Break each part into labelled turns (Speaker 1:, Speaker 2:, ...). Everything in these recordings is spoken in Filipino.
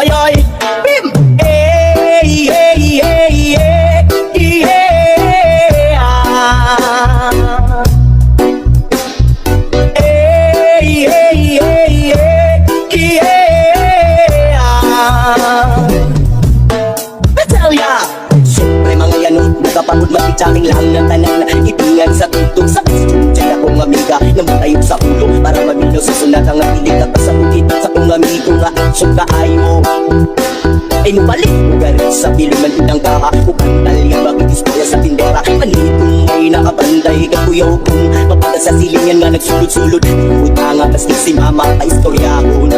Speaker 1: ay ay Bim! Hey, hey, hey, hey, yeah. Hey, hey, hey, hey, yeah. Natalia! Siyempre mga yanong nakapagod magpitsaking lang ng tanan na itingan sa tugtog sa Diyan akong amiga na matayog sa ulo para maminaw sa sunat ang atilig at sa bukit sa kong amigo nga aksyon kaayo ay nubalik garit sa piluman pinang kaha Bukang talya bakit istorya sa tindera Panitong may nakabanday kakuyaw kong Mapaga sa silingan nga nagsulod-sulod Puta nga tas si mama ay istoryahon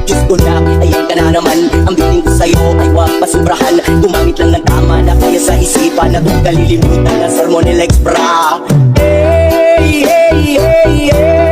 Speaker 1: Diyos ko na, ayan ka na naman Ang biling ko sa'yo ay wag pasubrahan Gumamit lang ng tama na kaya sa isipan Na kung kalilimutan na Sermonel Extra Hey, hey, hey, hey, yeah.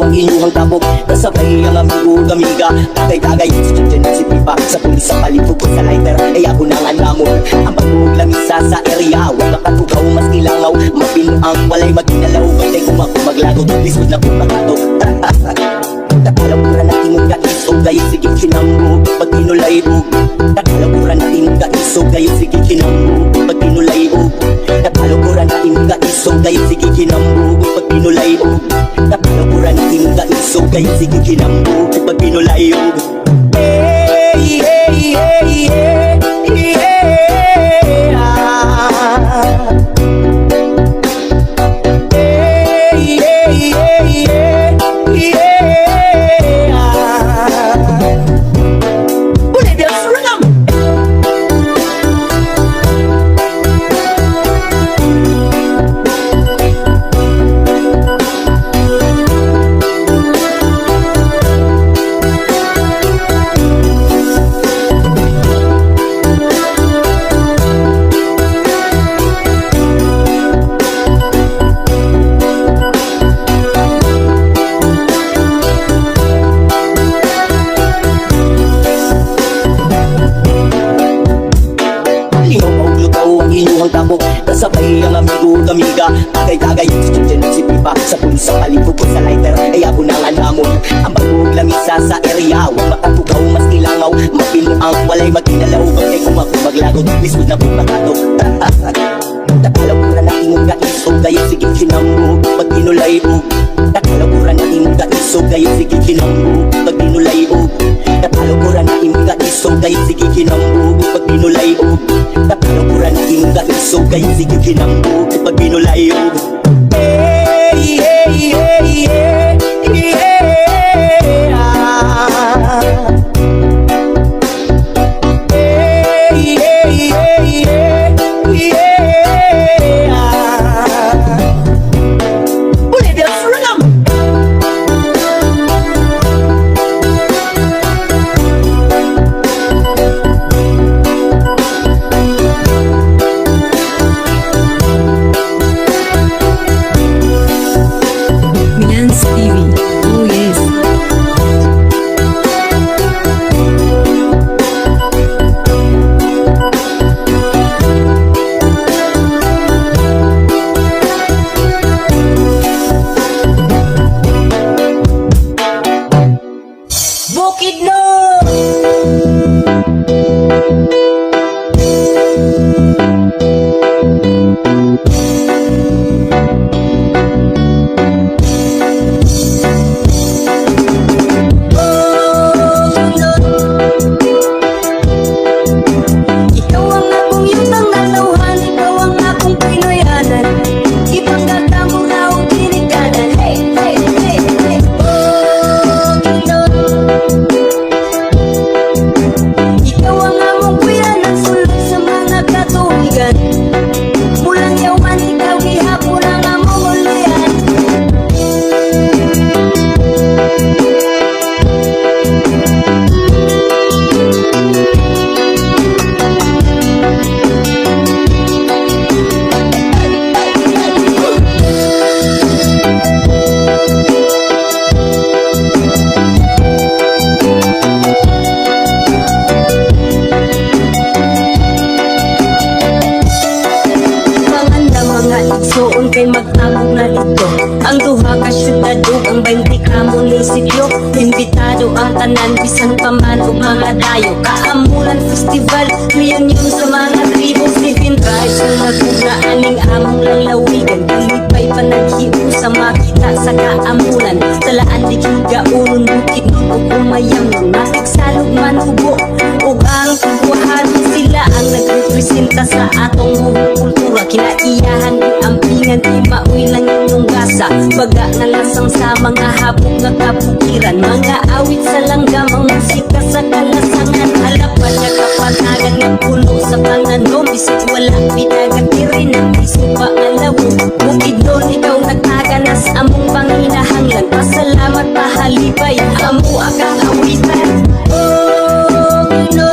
Speaker 1: Inyuhang tabok, kasabay ang amigo gamiga Tagay-tagay, dyan si Pipa Sa pulis sa palipog ko sa lighter Ay ako nang alamon Ang bagong lamisa sa area Wala katugaw, mas kilangaw Mapinuang, walay maginalaw Bantay kung ako maglago Lisod na kung makato Takalaburan natin mong kaisog Gayo sige kinambo Pag pinulayog Takalaburan natin mong kaisog Gayo sige kinambo Pag pinulayog Takalaburan natin mong kaisog Gayo sige kinambo Pag pinulayog Takalaburan natin mong kaisog Gayo sige kinambo Pag pinulayog Hey, hey, hey, hey, yeah. Hey, hey, hey, hey, yeah. Bolivia's rhythm. Inyuhang tabok, kasabay ang amigo gamiga Tagay-tagay, dyan si Pipa Sa pulis sa palipog ko sa lighter Ay ako nang alamon Ang bagong lamisa sa area Huwag makatugaw, mas kilangaw Mapinuang, walay maginalaw Bantay kung ako maglago Lisod na kung makato Takalaburan natin mong kaisog Gayo sige kinambo Pag pinulayog Takalaburan natin mong kaisog Gayo sige kinambo Pag pinulayog Takalaburan natin mong kaisog Gayo sige kinambo Pag pinulayog Takalaburan natin mong kaisog Gayo sige kinambo Pag pinulayog Hey, hey, hey, hey, yeah. Hey, hey, hey, hey, yeah. Bolivia's rhythm.
Speaker 2: kay mag-amog na dito. Ang duha ka syudad ug ang 20 ka munisipyo. Imbitado ang tanan bisan pa man ug mga dayo. Kaamulan festival, reunion sa mga tribo. Living tribes na nagugna aning among lang lawigan. Kalipay pa naghiu sa makita sa kaamulan. Talaan di gaunon bukid nun ug umayam nun. Matigsalog manubo ug ang tiguhan sila ang nagrepresenta sa atong buong kultura. Kinaiyahan di ampingan di maoy lang inyong gasa. Baga nga lasang sa mga habog nga kapukiran. Mga awit sa langgamang musika sa kalasangan. Halapan nga kapanagan nga puno sa panganom. Bisig wala pinagatirin ang piso pa nga lawon. Bukid nun ikaw nagtaganas among panginahanglan. Pasalamat pahalipay amo akang awitan. Oh, Ginoo,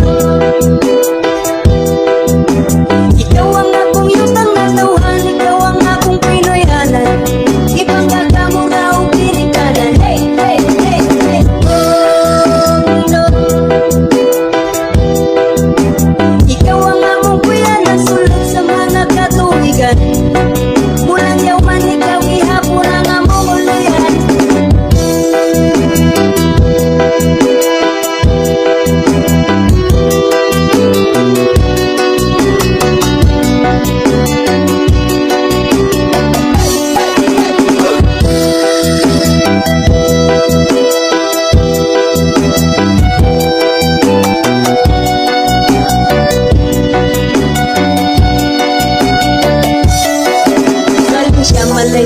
Speaker 2: ikaw ang akong yutang na tawhan, ikaw ang akong Pinoyanan. Ipanggata mo na o pinikanan. Hey, hey, hey, hey. Oh, Ginoo, ikaw ang among kuyanan, sulod sa mga katuwigan. Mulang yaw man ikaw ihapon ang among uluyan.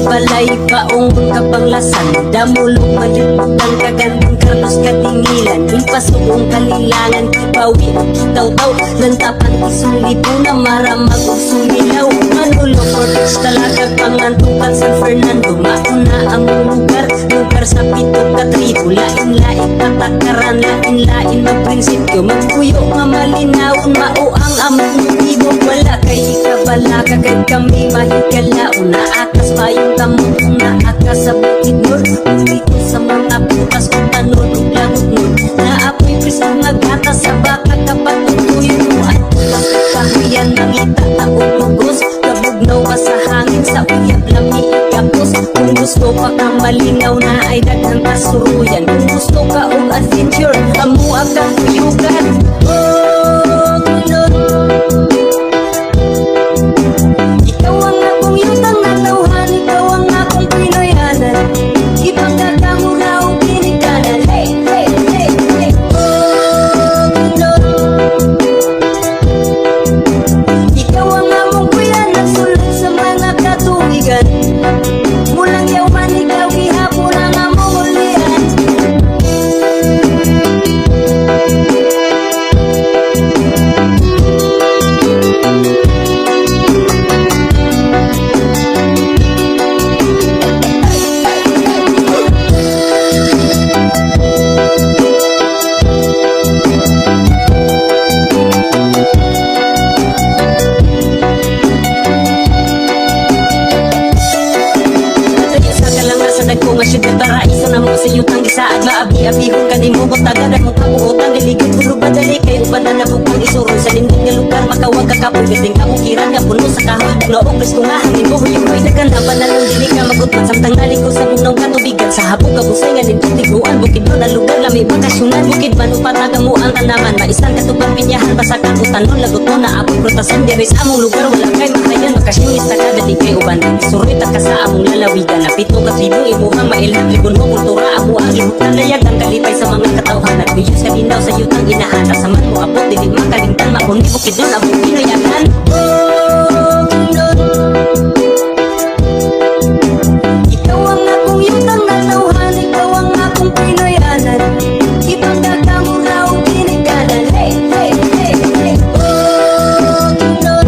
Speaker 2: Balay paong kapanglasan. Damulong maliputang kagandang Carlos katingilan. Impasugong kalilangan kibawi o kitaw-taw. Lantapan isulipo na maramag o sumilaw. Manulong Cortex talagag pangantukan San Fernando. Mauna ang lugar, lugar sa pitong katribo. Lain-lain katakaran, lain-lain magprinsipyo. Magpuyo nga malinawon, mao ang among motibo. Wala kay ikabala kagad kami mahigalaon. Naakas pa yung tamong kung naakas sa bukid nun. Dito sa mga putas kung tanon ug langot nun. Naapoy presko nga gata sa baka kapatutuyon mo. At putas kahuyan mangita na ulugos. Kabugnaw pa sa hangin sa uyab lami ikapos. Kung gusto pa kang malinaw na ay daghang kasuruyan. Kung gusto ka og adventure, amo akang kuyugan. Oh, Ginoo, ikaw ang akong yutang na tawhan, ikaw ang akong Pinoyanan. Ipanggata mo na o pinikanan. Hey, hey, hey, hey. Oh, Ginoo, ikaw ang among kuyanan, sulod sa mga katuwigan. Mulang yaw man ikaw ihapon ang among ulian. Nga syudad para isa na mo sa yutang gisaad maabi-abihon kanimugot tagadan mong kabuotan diligid pulo badali kay uban na nabukang isuron sa lindong nga lugar makawag kakapon gating kabukiran nga puno sa kahoy noong gusto nga hangin mo huyugoy dagan na panalong dili ka magutman samtang naligo sa bugnaw katubigan sa habog kabusay nga dito tiguan bukid mo na lugar lami bakasyonan bukid man upat nagamu ang tanaman maisan katubang pinyahan basakan utanon lagot mo na apoy prutasan diri sa among lugar wala kay makayan bakasyonis tagadali kay uban suroy ta ka sa among lalawigan na pito ka tribo imuhang mailhan tribun mo kultura amo ang imutan layag ang kalipay sa mga katawhan at biyos ka din daw sa yutang inahan asaman mo abot dili makalimtan makuni bukid nun abong pinoyagan. Oh, Ginoo, ikaw ang akong yutang na tawhan, ikaw ang akong Pinoyanan. Ipanggata mo na o pinikanan. Hey, hey, hey, hey. Oh, Ginoo,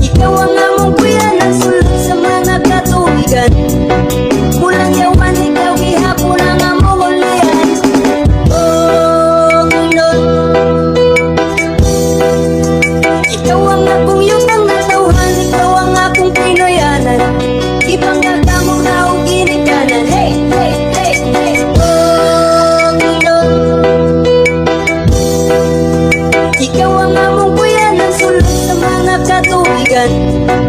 Speaker 2: ikaw ang among kuyanan, sulod sa mga katuwigan. Mulang yaw man ikaw ihapon ang among ulian. Oh, Ginoo, kaibigan